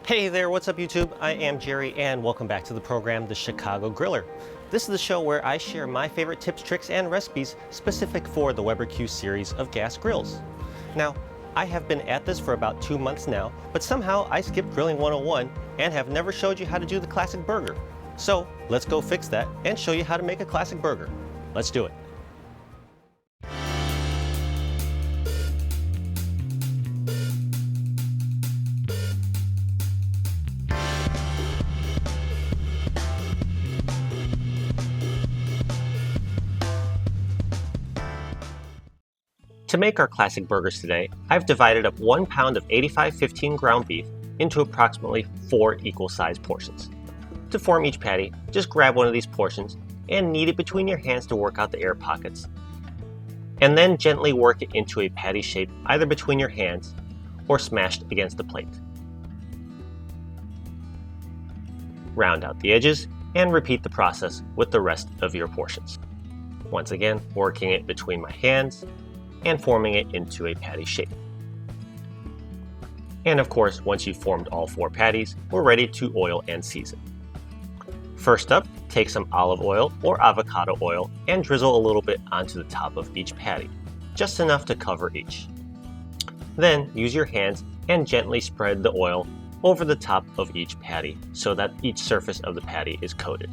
Hey there, what's up YouTube? I am Jerry and welcome back to the program, The Chicago Griller. This is the show where I share my favorite tips, tricks, and recipes specific for the Weber Q series of gas grills. Now, I have been at this for about 2 months now, but somehow I skipped Grilling 101 and have never showed you how to do the classic burger. So let's go fix that and show you how to make a classic burger. Let's do it. To make our classic burgers today, I've divided up 1 pound of 85/15 ground beef into approximately 4 equal-sized portions. To form each patty, just grab one of these portions and knead it between your hands to work out the air pockets. And then gently work it into a patty shape either between your hands or smashed against the plate. Round out the edges and repeat the process with the rest of your portions. Once again, working it between my hands and forming it into a patty shape. And of course, once you've formed all 4 patties, we're ready to oil and season. First up, take some olive oil or avocado oil and drizzle a little bit onto the top of each patty, just enough to cover each. Then use your hands and gently spread the oil over the top of each patty so that each surface of the patty is coated.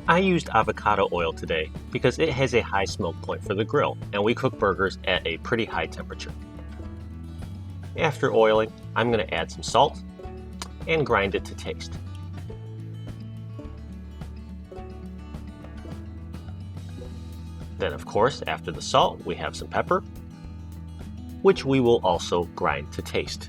I used avocado oil today because it has a high smoke point for the grill and we cook burgers at a pretty high temperature. After oiling, I'm going to add some salt and grind it to taste. Then of course, after the salt, we have some pepper, which we will also grind to taste.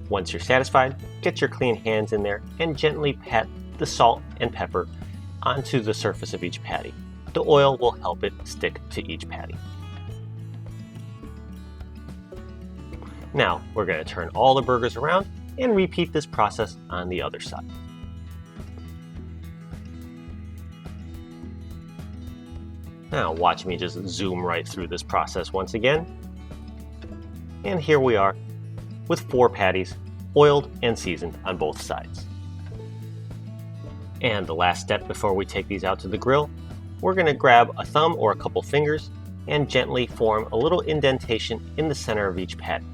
Once you're satisfied, get your clean hands in there and gently pat the salt and pepper onto the surface of each patty. The oil will help it stick to each patty. Now, we're going to turn all the burgers around and repeat this process on the other side. Now, watch me just zoom right through this process once again. And here we are, with 4 patties, oiled and seasoned on both sides. And the last step before we take these out to the grill, we're going to grab a thumb or a couple fingers and gently form a little indentation in the center of each patty.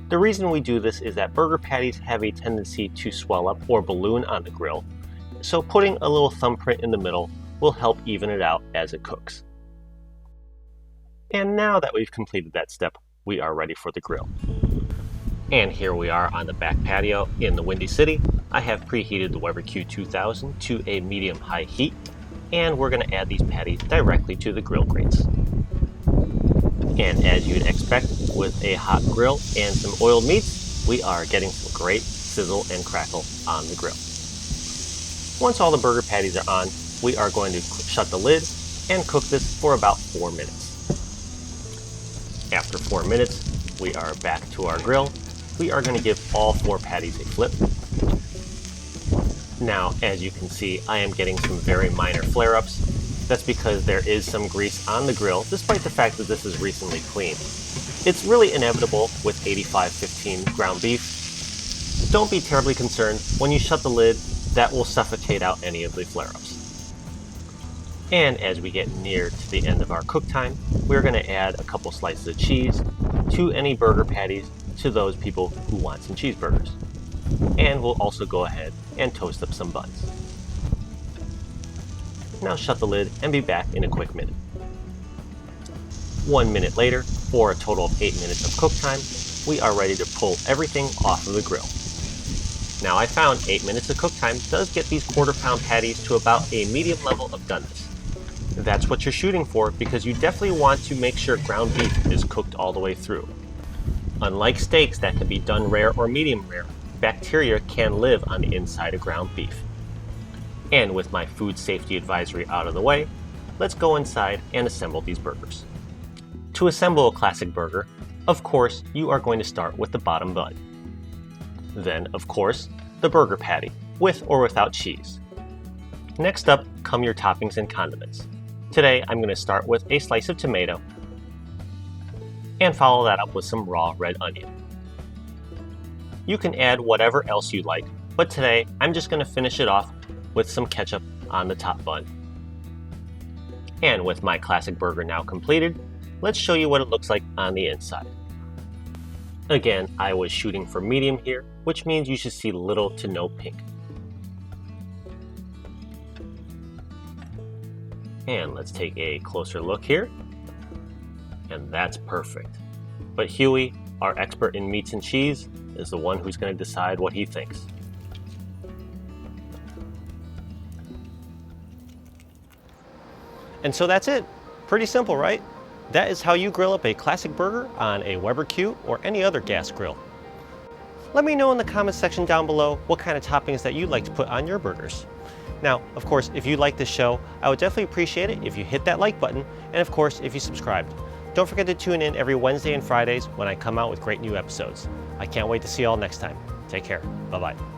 The reason we do this is that burger patties have a tendency to swell up or balloon on the grill, so putting a little thumbprint in the middle will help even it out as it cooks. And now that we've completed that step, we are ready for the grill. And here we are on the back patio in the Windy City. I have preheated the Weber Q2000 to a medium-high heat, and we're going to add these patties directly to the grill grates. And as you'd expect with a hot grill and some oiled meats, we are getting some great sizzle and crackle on the grill. Once all the burger patties are on, we are going to shut the lid and cook this for about 4 minutes. After 4 minutes, we are back to our grill. We are going to give all 4 patties a flip. Now, as you can see, I am getting some very minor flare-ups. That's because there is some grease on the grill, despite the fact that this is recently cleaned. It's really inevitable with 85/15 ground beef. Don't be terribly concerned. When you shut the lid, that will suffocate out any of the flare-ups. And as we get near to the end of our cook time, we're going to add a couple slices of cheese to any burger patties to those people who want some cheeseburgers. And we'll also go ahead and toast up some buns. Now shut the lid and be back in a quick minute. 1 minute later, for a total of 8 minutes of cook time, we are ready to pull everything off of the grill. Now I found 8 minutes of cook time does get these 1/4 pound patties to about a medium level of doneness. That's what you're shooting for because you definitely want to make sure ground beef is cooked all the way through. Unlike steaks that can be done rare or medium rare, bacteria can live on the inside of ground beef. And with my food safety advisory out of the way, let's go inside and assemble these burgers. To assemble a classic burger, of course, you are going to start with the bottom bun. Then, of course, the burger patty, with or without cheese. Next up come your toppings and condiments. Today I'm going to start with a slice of tomato, and follow that up with some raw red onion. You can add whatever else you like, but today I'm just going to finish it off with some ketchup on the top bun. And with my classic burger now completed, let's show you what it looks like on the inside. Again, I was shooting for medium here, which means you should see little to no pink. And let's take a closer look here. And that's perfect. But Huey, our expert in meats and cheese, is the one who's going to decide what he thinks. And so that's it. Pretty simple, right? That is how you grill up a classic burger on a Weber Q or any other gas grill. Let me know in the comments section down below what kind of toppings that you'd like to put on your burgers. Now, of course, if you like this show, I would definitely appreciate it if you hit that like button, and of course, if you subscribed. Don't forget to tune in every Wednesday and Fridays when I come out with great new episodes. I can't wait to see you all next time. Take care. Bye-bye.